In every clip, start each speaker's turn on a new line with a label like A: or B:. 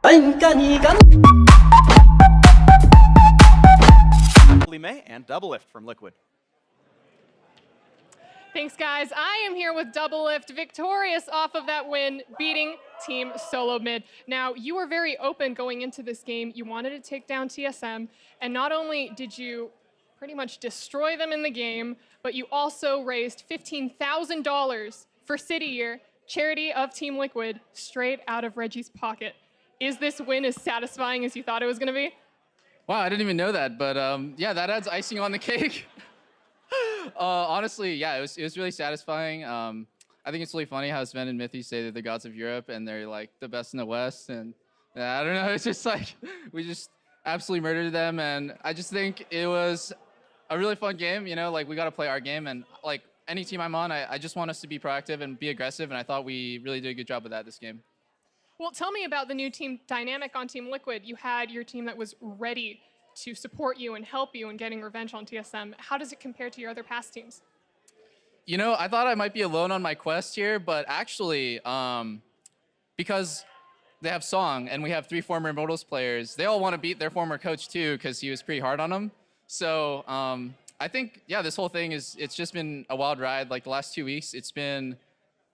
A: And double lift from Liquid.
B: Thanks, guys. I am here with Double Lift, victorious off of that win, beating Team Solo Mid. Now, you were very open going into this game. You wanted to take down TSM, and not only did you pretty much destroy them in the game, but you also raised $15,000 for City Year, charity of Team Liquid, straight out of Reggie's pocket. Is this win as satisfying as you thought it was going to be?
C: Wow, I didn't even know that, but yeah, that adds icing on the cake. Honestly, yeah, it was really satisfying. I think it's really funny how Sven and Mithy say they're the gods of Europe and they're like the best in the West, and I don't know, it's just like we just absolutely murdered them, and I just think it was a really fun game. You know, like we got to play our game, and like any team I'm on, I just want us to be proactive and be aggressive, and I thought we really did a good job of that this game.
B: Well, tell me about the new team dynamic on Team Liquid. You had your team that was ready to support you and help you in getting revenge on TSM. How does it compare to your other past teams?
C: You know, I thought I might be alone on my quest here, but actually, because they have Song and we have 3 former Immortals players, they all want to beat their former coach too because he was pretty hard on them. So I think, yeah, this whole thing it's just been a wild ride. Like the last 2 weeks, it's been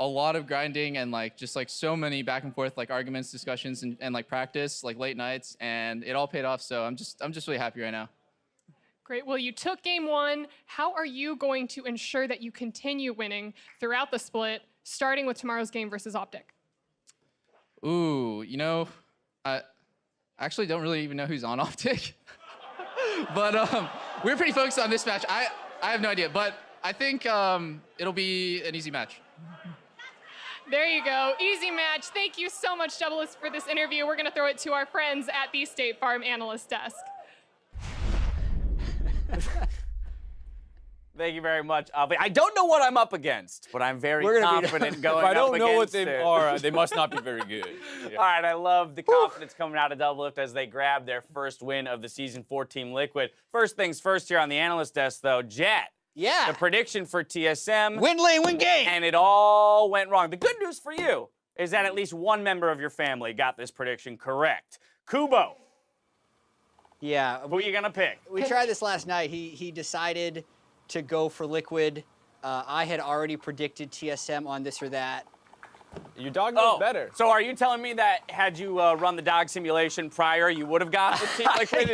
C: a lot of grinding and like just like so many back and forth like arguments, discussions, and like practice, like late nights, and it all paid off. So I'm just really happy right now.
B: Great. Well, you took game 1. How are you going to ensure that you continue winning throughout the split, starting with tomorrow's game versus Optic?
C: Ooh, you know, I actually don't really even know who's on Optic, but we're pretty focused on this match. I have no idea, but I think it'll be an easy match.
B: There you go. Easy match. Thank you so much, Doublelist, for this interview. We're going to throw it to our friends at the State Farm analyst desk.
D: Thank you very much. I don't know what I'm up against, but I'm very confident going up against.
E: If I don't know what they are, they must not be very good.
D: Yeah. All right, I love the confidence coming out of Double Lift as they grab their first win of the Season 4 Team Liquid. First things first here on the analyst desk, though. Jet.
F: Yeah.
D: The prediction for TSM.
F: Win lane, win game.
D: And it all went wrong. The good news for you is that at least one member of your family got this prediction correct. Kubo.
F: Yeah.
D: Who are you going to pick?
F: We tried this last night. He decided to go for Liquid. I had already predicted TSM on this or that.
E: Your dog knows better.
D: So are you telling me that had you run the dog simulation prior, you would have got the Team Liquid?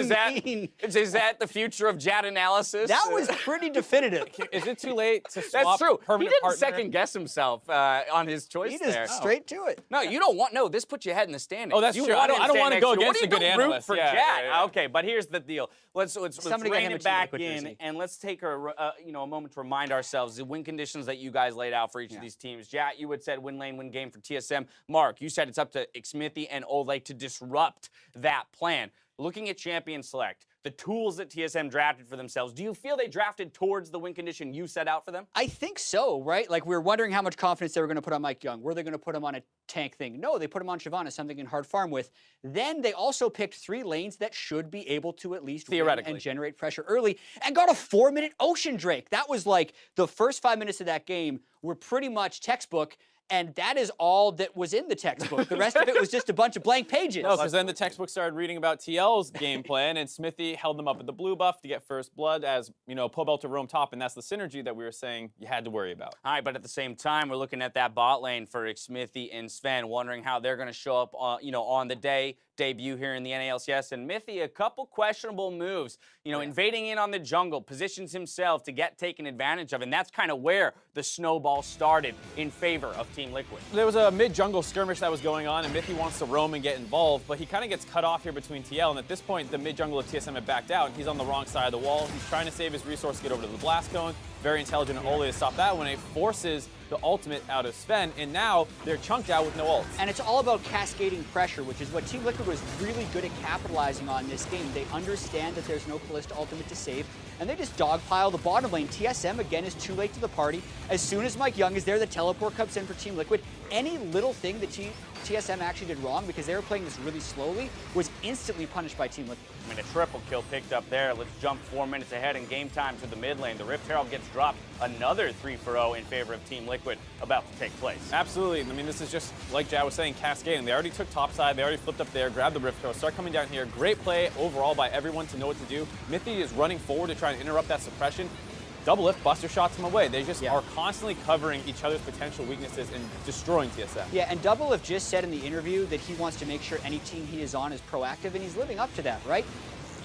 D: Is that the future of Jet analysis?
F: That was pretty definitive.
E: Is it too late to swap?
D: That's true.
E: Permanent
D: He didn't
E: partner?
D: second guess himself on his choice
F: He just straight to it.
D: No, you don't want. No, this puts your head in the standings.
E: Oh, that's true. I don't want to go against a good analyst.
D: For Jet. Okay, but here's the deal. Let's rein it back in, and let's take a moment to remind ourselves the win conditions that you guys laid out for each of these teams. Jet, you had said win lane, win game for TSM. Mark, you said it's up to Xmithy and Oleg to disrupt that plan. Looking at Champion Select, the tools that TSM drafted for themselves, do you feel they drafted towards the win condition you set out for them?
F: I think so, right? Like, we were wondering how much confidence they were going to put on Mike Young. Were they going to put him on a tank thing? No, they put him on Shyvana, something in hard farm with. Then they also picked 3 lanes that should be able to at least
D: theoretically
F: and generate pressure early, and got a 4-minute Ocean Drake. That was like the first 5 minutes of that game were pretty much textbook. And that is all that was in the textbook. The rest of it was just a bunch of blank pages.
E: No, because then the textbook started reading about TL's game plan, and Smithy held them up at the blue buff to get first blood as, Pobel to roam top, and that's the synergy that we were saying you had to worry about.
D: All right, but at the same time, we're looking at that bot lane for Smithy and Sven, wondering how they're going to show up, on the debut here in the NA LCS. And Mithy, a couple questionable moves, invading in on the jungle, positions himself to get taken advantage of, and that's kind of where the snowball started in favor of Team Liquid.
E: There was a mid-jungle skirmish that was going on, and Mithy wants to roam and get involved, but he kind of gets cut off here between TL, and at this point, the mid-jungle of TSM had backed out, and he's on the wrong side of the wall. He's trying to save his resource to get over to the blast cone. Very intelligent of Ole to stop that when it forces the ultimate out of Sven, and now they're chunked out with no ults.
F: And it's all about cascading pressure, which is what Team Liquid was really good at capitalizing on this game. They understand that there's no Kalista ultimate to save, and they just dogpile the bottom lane. TSM, again, is too late to the party. As soon as Mike Young is there, the teleport comes in for Team Liquid. Any little thing that TSM actually did wrong because they were playing this really slowly was instantly punished by Team Liquid.
D: I mean, a triple kill picked up there. Let's jump 4 minutes ahead in game time to the mid lane. The Rift Herald gets dropped. Another 3-for-0 in favor of Team Liquid about to take place.
E: Absolutely. I mean, this is just, like Jad was saying, cascading. They already took topside. They already flipped up there, grabbed the Rift Herald, start coming down here. Great play overall by everyone to know what to do. Mithy is running forward to try and interrupt that suppression. Doublelift buster shots them away. They just are constantly covering each other's potential weaknesses and destroying TSM.
F: Yeah, and Doublelift just said in the interview that he wants to make sure any team he is on is proactive, and he's living up to that, right?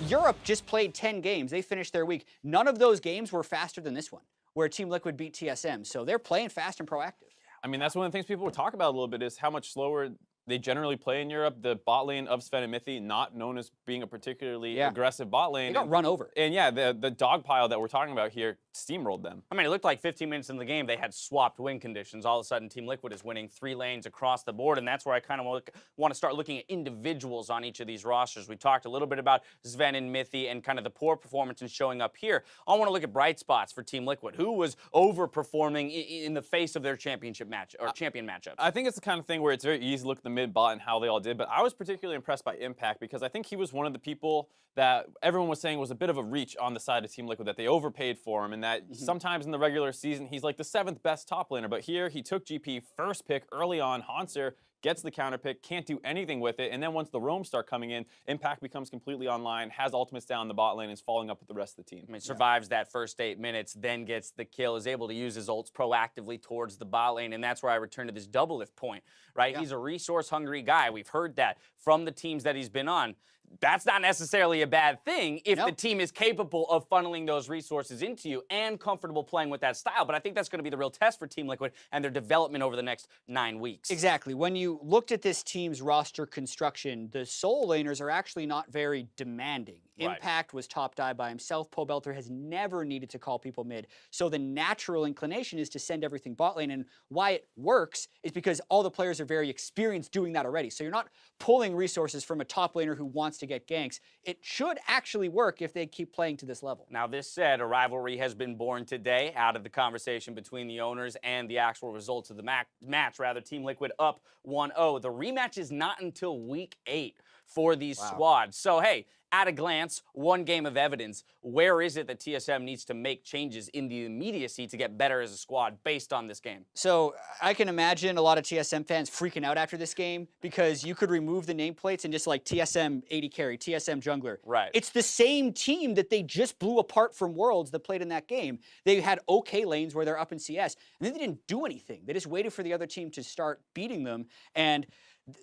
F: Europe just played 10 games. They finished their week. None of those games were faster than this one, where Team Liquid beat TSM. So they're playing fast and proactive.
E: I mean, that's one of the things people would talk about a little bit is how much slower they generally play in Europe. The bot lane of Sven and Mithy, not known as being a particularly aggressive bot lane.
F: They got run over.
E: And yeah, the dog pile that we're talking about here steamrolled them.
D: I mean, it looked like 15 minutes in the game, they had swapped win conditions. All of a sudden, Team Liquid is winning 3 lanes across the board, and that's where I kind of want to start looking at individuals on each of these rosters. We talked a little bit about Sven and Mithy and kind of the poor performances showing up here. I want to look at bright spots for Team Liquid. Who was overperforming in the face of their championship match or champion matchups?
E: I think it's the kind of thing where it's very easy to look at the mid bot and how they all did, but I was particularly impressed by Impact because I think he was one of the people that everyone was saying was a bit of a reach on the side of Team Liquid, that they overpaid for him, and that sometimes in the regular season he's like the 7th best top laner, but here he took GP first pick early on. Hanser gets the counter pick, can't do anything with it, and then once the roams start coming in, Impact becomes completely online, has ultimates down the bot lane, and is following up with the rest of the team.
D: I mean, survives that first 8 minutes, then gets the kill, is able to use his ults proactively towards the bot lane, and that's where I return to this Doublelift point, right? He's a resource-hungry guy. We've heard that from the teams that he's been on. That's not necessarily a bad thing if the team is capable of funneling those resources into you and comfortable playing with that style. But I think that's going to be the real test for Team Liquid and their development over the next 9 weeks.
F: Exactly. When you looked at this team's roster construction, the solo laners are actually not very demanding. Impact was top dive by himself. Pobelter has never needed to call people mid. So the natural inclination is to send everything bot lane. And why it works is because all the players are very experienced doing that already. So you're not pulling resources from a top laner who wants to get ganks. It should actually work if they keep playing to this level.
D: Now, this said, a rivalry has been born today out of the conversation between the owners and the actual results of the match. Rather, Team Liquid up 1-0. The rematch is not until week 8 for these squads. So, hey, at a glance, one game of evidence. Where is it that TSM needs to make changes in the immediacy to get better as a squad based on this game?
F: So I can imagine a lot of TSM fans freaking out after this game because you could remove the nameplates and just like TSM AD carry, TSM jungler.
D: Right.
F: It's the same team that they just blew apart from Worlds that played in that game. They had okay lanes where they're up in CS, and then they didn't do anything. They just waited for the other team to start beating them, and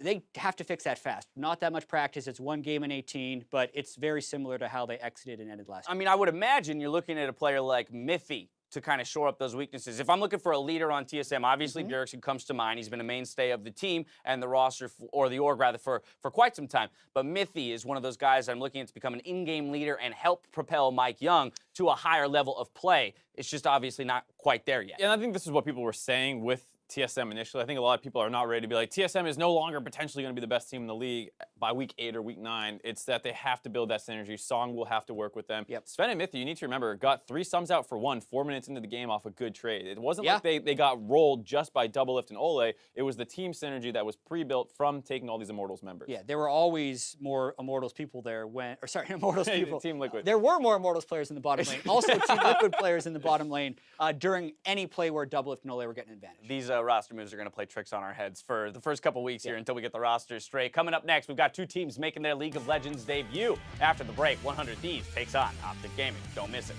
F: they have to fix that fast. Not that much practice. It's 1 game in 18, but it's very similar to how they exited and ended last year.
D: I mean, I would imagine you're looking at a player like Mithy to kind of shore up those weaknesses. If I'm looking for a leader on TSM, obviously Bjergsen comes to mind. He's been a mainstay of the team and the roster, or the org rather, for quite some time. But Mithy is one of those guys I'm looking at to become an in-game leader and help propel Mike Young to a higher level of play. It's just obviously not quite there yet.
E: And I think this is what people were saying with TSM initially. I think a lot of people are not ready to be like, TSM is no longer potentially going to be the best team in the league by week 8 or week 9. It's that they have to build that synergy. Song will have to work with them. Sven and Mithy, you need to remember, got 3 sums out for 1 4 minutes into the game off a good trade. It wasn't like they got rolled just by Doublelift and Ole. It was the team synergy that was pre-built from taking all these Immortals members.
F: Yeah, there were always more Immortals people there when, or sorry, Immortals people.
E: Team Liquid.
F: There were more Immortals players in the bottom lane. Also, Team Liquid players in the bottom lane during any play where Doublelift and Ole were getting an advantage.
D: These roster moves are going to play tricks on our heads for the first couple weeks here until we get the roster straight. Coming up next, we've got 2 teams making their League of Legends debut. After the break, 100 Thieves takes on Optic Gaming. Don't miss it.